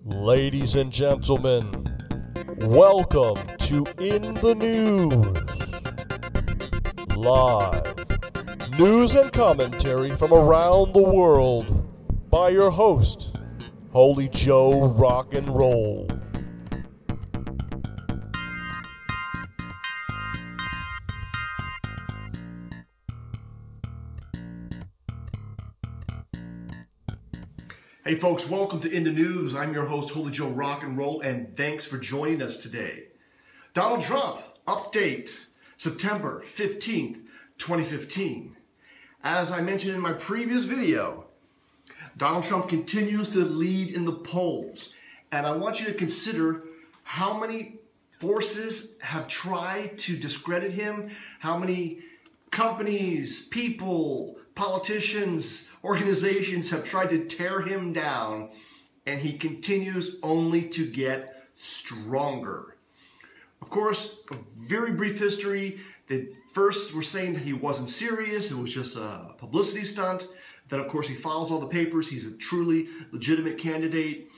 Ladies and gentlemen, welcome to In.The.News. Live news and commentary from around the world by your host, Holy Joe Rock and Roll. Hey folks, welcome to In.The.News. I'm your host, Holy Joe Rock and Roll, and thanks for joining us today. Donald Trump, update, September 15th, 2015. As I mentioned in my previous video, Donald Trump continues to lead in the polls. And I want you to consider how many forces have tried to discredit him, how many companies, people, politicians, organizations have tried to tear him down, and he continues only to get stronger. Of course, a very brief history. They first were saying that he wasn't serious, it was just a publicity stunt. Then, of course, he files all the papers. He's a truly legitimate candidate.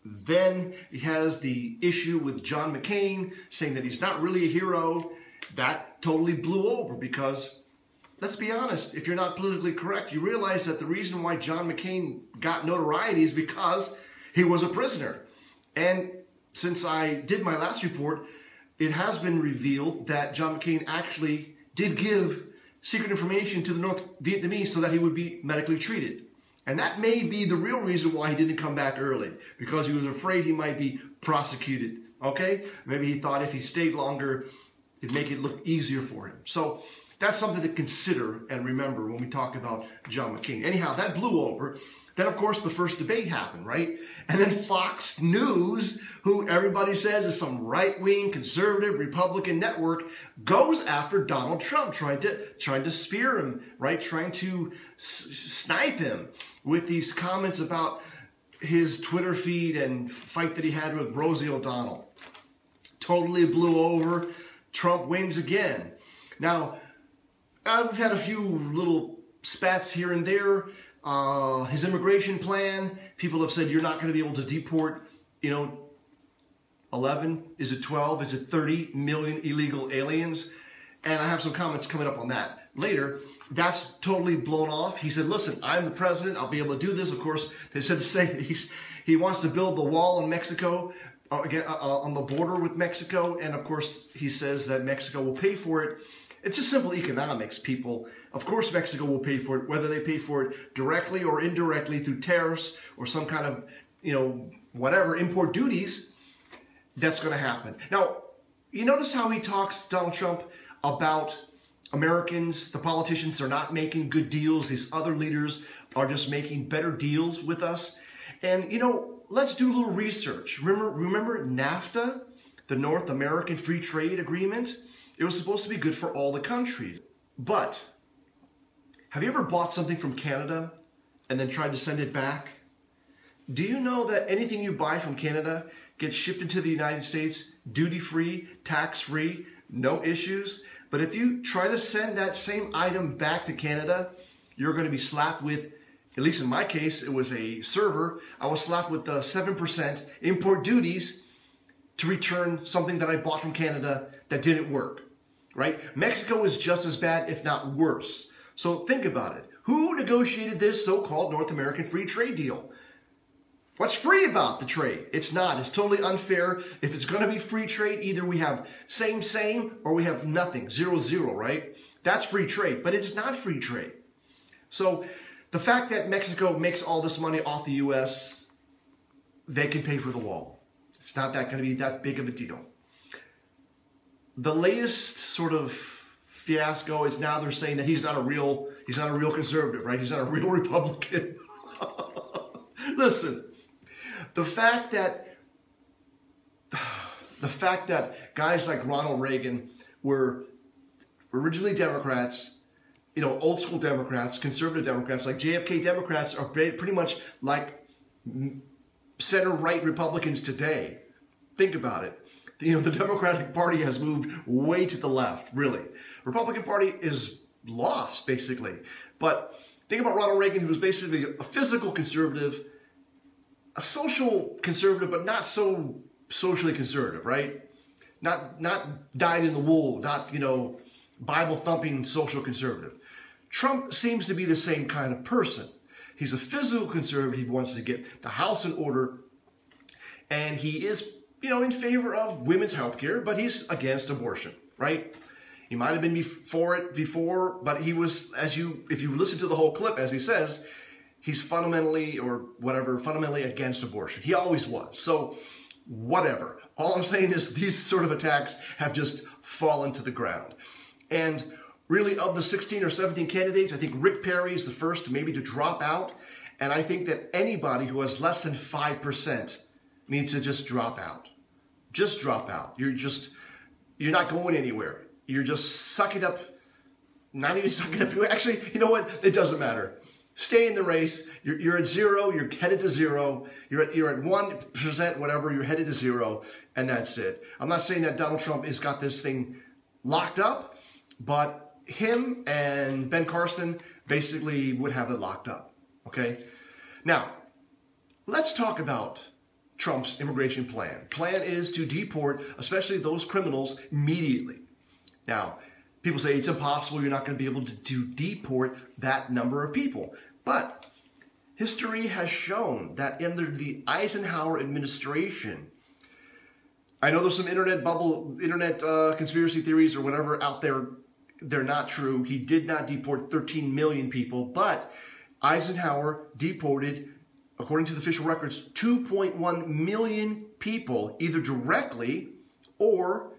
Then he has the issue with John McCain, saying that he's not really a hero. That totally blew over because, let's be honest, if you're not politically correct, you realize that the reason why John McCain got notoriety is because he was a prisoner. And since I did my last report, it has been revealed that John McCain actually did give secret information to the North Vietnamese so that he would be medically treated. And that may be the real reason why he didn't come back early, because he was afraid he might be prosecuted, okay? Maybe he thought if he stayed longer, it'd make it look easier for him. So that's something to consider and remember when we talk about John McCain. Anyhow, that blew over. Then, of course, the first debate happened, right? And then Fox News, who everybody says is some right-wing, conservative, Republican network, goes after Donald Trump, trying to spear him, right? Trying to snipe him with these comments about his Twitter feed and fight that he had with Rosie O'Donnell. Totally blew over. Trump wins again. Now, we've had a few little spats here and there. His immigration plan, people have said you're not going to be able to deport, 11, is it 12, is it 30 million illegal aliens? And I have some comments coming up on that later. That's totally blown off. He said, listen, I'm the president, I'll be able to do this. Of course, they said to say that he wants to build the wall in Mexico, on the border with Mexico. And of course, he says that Mexico will pay for it. It's just simple economics, people. Of course Mexico will pay for it, whether they pay for it directly or indirectly through tariffs or some kind of, whatever, import duties. That's going to happen. Now, you notice how he talks, Donald Trump, about Americans, the politicians are not making good deals. These other leaders are just making better deals with us. And, let's do a little research. Remember NAFTA, the North American Free Trade Agreement? It was supposed to be good for all the countries. But have you ever bought something from Canada and then tried to send it back? Do you know that anything you buy from Canada gets shipped into the United States duty-free, tax-free, no issues? But if you try to send that same item back to Canada, you're going to be slapped with, at least in my case, it was a server, I was slapped with 7% import duties to return something that I bought from Canada that didn't work, right? Mexico is just as bad, if not worse. So think about it. Who negotiated this so-called North American free trade deal? What's free about the trade? It's not. It's totally unfair. If it's going to be free trade, either we have same, or we have nothing, 0-0, right? That's free trade, but it's not free trade. So the fact that Mexico makes all this money off the U.S., they can pay for the wall. It's not going to be that big of a deal. The latest sort of fiasco is now they're saying that he's not a real conservative, right? He's not a real Republican. Listen, the fact that guys like Ronald Reagan were originally Democrats, old school Democrats, conservative Democrats, like JFK Democrats are pretty much like center-right Republicans today. Think about it. The Democratic Party has moved way to the left, really. Republican Party is lost, basically. But think about Ronald Reagan, who was basically a physical conservative, a social conservative, but not so socially conservative, right? Not dyed in the wool, not, Bible thumping social conservative. Trump seems to be the same kind of person. He's a physical conservative. He wants to get the house in order. And he is, in favor of women's health care, but he's against abortion, right? He might have been for it before, but he was, if you listen to the whole clip, as he says, he's fundamentally against abortion. He always was. So whatever. All I'm saying is these sort of attacks have just fallen to the ground. And really, of the 16 or 17 candidates, I think Rick Perry is the first maybe to drop out. And I think that anybody who has less than 5% needs to just drop out. Just drop out. You're not going anywhere. You're just sucking up, not even sucking up. Actually, you know what? It doesn't matter. Stay in the race. You're at zero. You're headed to zero. You're at 1%, whatever. You're headed to zero, and that's it. I'm not saying that Donald Trump has got this thing locked up, but him and Ben Carson basically would have it locked up. Okay. Now, let's talk about Trump's immigration plan. Plan is to deport, especially those criminals, immediately. Now, people say it's impossible. You're not going to be able to deport that number of people. But history has shown that under the Eisenhower administration, I know there's some internet conspiracy theories or whatever out there. They're not true. He did not deport 13 million people, but Eisenhower deported, according to the official records, 2.1 million people, either directly or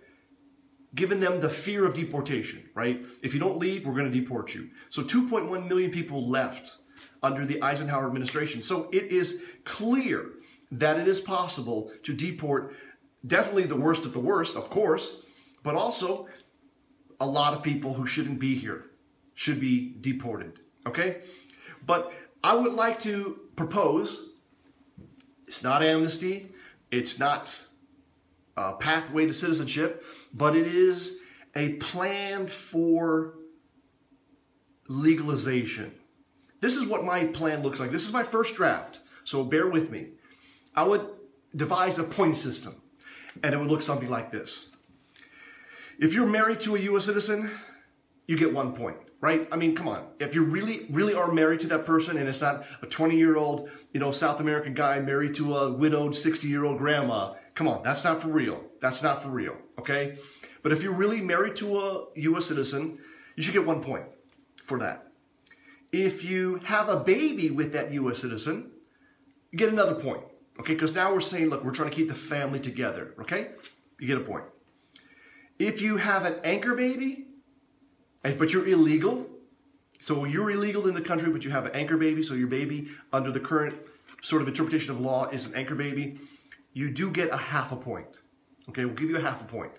given them the fear of deportation, right? If you don't leave, we're going to deport you. So 2.1 million people left under the Eisenhower administration. So it is clear that it is possible to deport definitely the worst of the worst, of course, but also a lot of people who shouldn't be here should be deported, okay? But I would like to propose, it's not amnesty, it's not a pathway to citizenship, but it is a plan for legalization. This is what my plan looks like. This is my first draft, so bear with me. I would devise a point system, and it would look something like this. If you're married to a U.S. citizen, you get 1 point, right? I mean, come on. If you really are married to that person, and it's not a 20-year-old, South American guy married to a widowed 60-year-old grandma, come on, that's not for real. That's not for real, okay? But if you're really married to a U.S. citizen, you should get 1 point for that. If you have a baby with that U.S. citizen, you get another point, okay? Because now we're saying, look, we're trying to keep the family together, okay? You get a point. If you have an anchor baby, but you're illegal, so you're illegal in the country, but you have an anchor baby, so your baby, under the current sort of interpretation of law, is an anchor baby, you do get a half a point. Okay, we'll give you a half a point.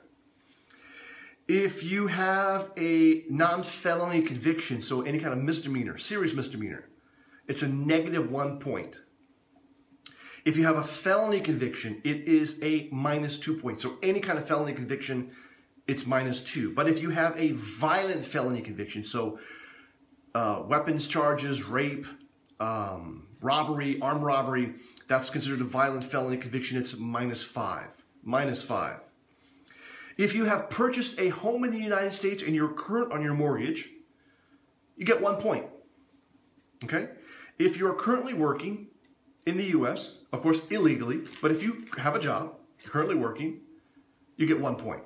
If you have a non-felony conviction, so any kind of misdemeanor, serious misdemeanor, it's a -1 point. If you have a felony conviction, it is a -2 points. So any kind of felony conviction, it's -2. But if you have a violent felony conviction, so weapons charges, rape, robbery, armed robbery, that's considered a violent felony conviction, it's -5. -5. If you have purchased a home in the United States and you're current on your mortgage, you get 1 point. Okay? If you're currently working in the U.S., of course illegally, but if you have a job, you're currently working, you get 1 point.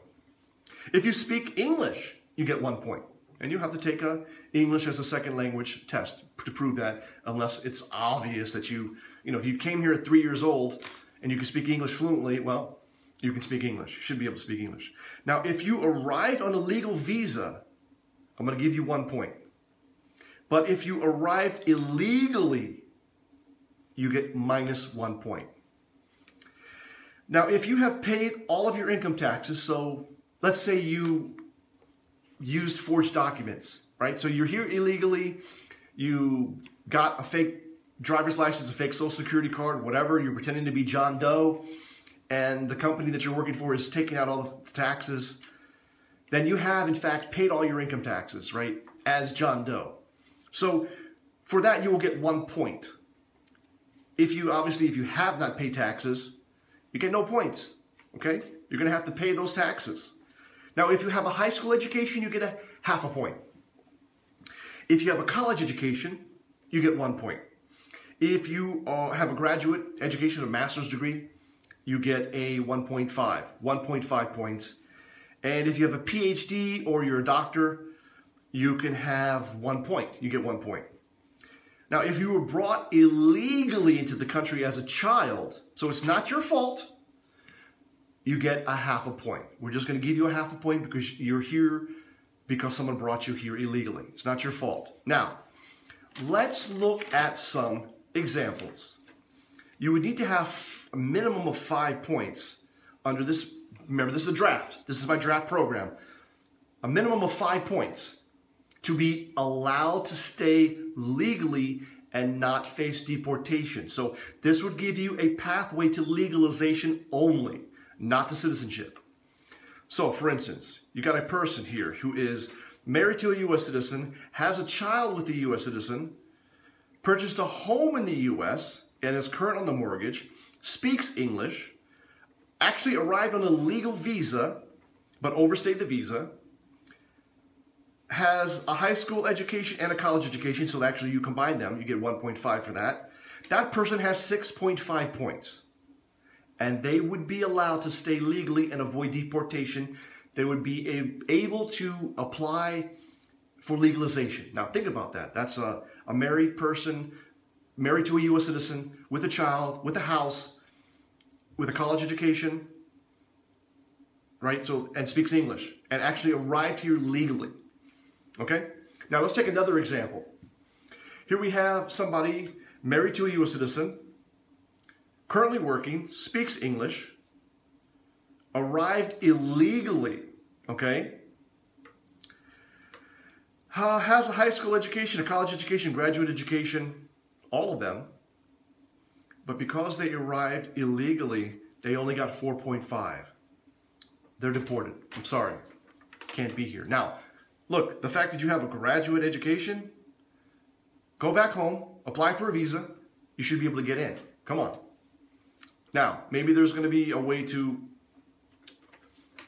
If you speak English, you get 1 point. And you have to take a English as a second language test to prove that, unless it's obvious that if you came here at 3 years old and you can speak English fluently, well, you can speak English. You should be able to speak English. Now, if you arrived on a legal visa, I'm going to give you 1 point. But if you arrived illegally, you get -1 point. Now, if you have paid all of your income taxes, so let's say you used forged documents, right? So you're here illegally, you got a fake driver's license, a fake social security card, whatever, you're pretending to be John Doe, and the company that you're working for is taking out all the taxes, then you have, in fact, paid all your income taxes, right, as John Doe. So for that, you will get 1 point. if you have not paid taxes, you get no points, okay? You're going to have to pay those taxes. Now, if you have a high school education, you get a half a point. If you have a college education, you get 1 point. If you have a graduate education, a master's degree, you get a 1.5 points. And if you have a PhD or you're a doctor, you can have 1 point. You get 1 point. Now, if you were brought illegally into the country as a child, so it's not your fault, you get a half a point. We're just going to give you a half a point because you're here because someone brought you here illegally. It's not your fault. Now, let's look at some examples. You would need to have a minimum of 5 points under this. Remember, this is a draft. This is my draft program. A minimum of 5 points to be allowed to stay legally and not face deportation. So this would give you a pathway to legalization only, not to citizenship. So for instance, you got a person here who is married to a U.S. citizen, has a child with a U.S. citizen, purchased a home in the U.S. and is current on the mortgage, speaks English, actually arrived on a legal visa, but overstayed the visa, has a high school education and a college education, so actually you combine them, you get 1.5 for that. That person has 6.5 points. And they would be allowed to stay legally and avoid deportation. They would be able to apply for legalization. Now think about that. That's a married person, married to a U.S. citizen, with a child, with a house, with a college education, right? So, and speaks English, and actually arrived here legally. Okay? Now let's take another example. Here we have somebody married to a U.S. citizen, currently working, speaks English, arrived illegally, okay? Has a high school education, a college education, graduate education, all of them. But because they arrived illegally, they only got 4.5. They're deported. I'm sorry. Can't be here. Now, look, the fact that you have a graduate education, go back home, apply for a visa, you should be able to get in. Come on. Now, maybe there's going to be a way to,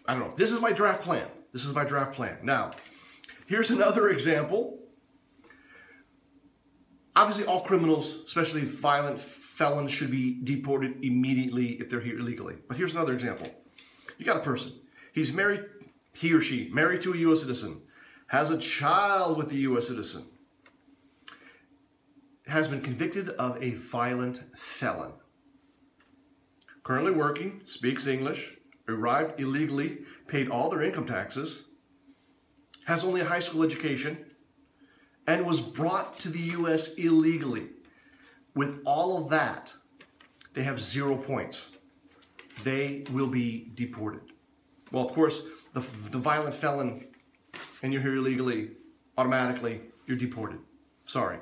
I don't know. This is my draft plan. This is my draft plan. Now, here's another example. Obviously, all criminals, especially violent felons, should be deported immediately if they're here illegally. But here's another example. You got a person. He's married, he or she, married to a U.S. citizen, has a child with a U.S. citizen, has been convicted of a violent felon. Currently working, speaks English, arrived illegally, paid all their income taxes, has only a high school education, and was brought to the U.S. illegally. With all of that, they have 0 points. They will be deported. Well, of course, the violent felon, and you're here illegally, automatically, you're deported. Sorry.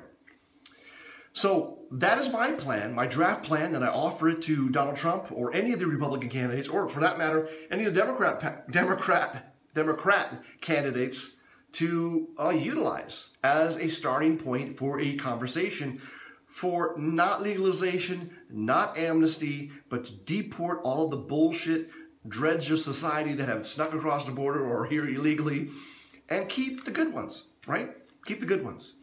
So that is my plan, my draft plan, and I offer it to Donald Trump or any of the Republican candidates, or for that matter, any of the Democrat candidates to utilize as a starting point for a conversation for not legalization, not amnesty, but to deport all of the bullshit dreads of society that have snuck across the border or are here illegally, and keep the good ones, right? Keep the good ones.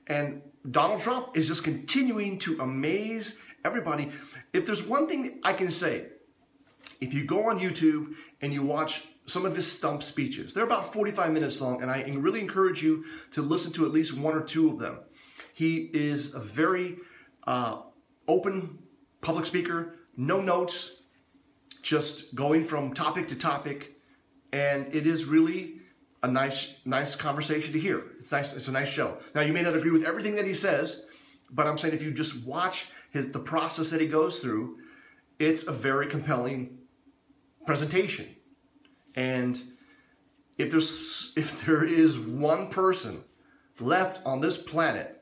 And Donald Trump is just continuing to amaze everybody. If there's one thing I can say, if you go on YouTube and you watch some of his stump speeches, they're about 45 minutes long, and I really encourage you to listen to at least 1 or 2 of them. He is a very open public speaker, no notes, just going from topic to topic, and it is really a nice conversation to hear. It's nice. It's a nice show. Now, you may not agree with everything that he says, but I'm saying if you just watch the process that he goes through, it's a very compelling presentation. And if there is one person left on this planet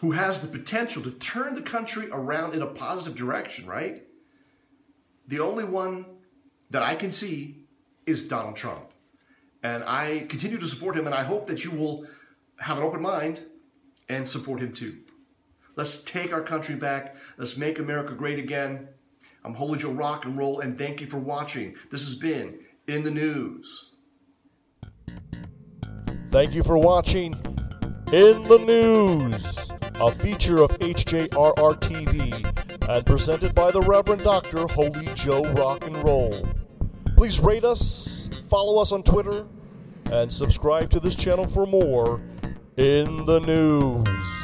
who has the potential to turn the country around in a positive direction, right? The only one that I can see is Donald Trump. And I continue to support him, and I hope that you will have an open mind and support him too. Let's take our country back. Let's make America great again. I'm Holy Joe Rock and Roll, and thank you for watching. This has been In the News. Thank you for watching In the News, a feature of HJRR TV and presented by the Reverend Dr. Holy Joe Rock and Roll. Please rate us, follow us on Twitter, and subscribe to this channel for more In the News.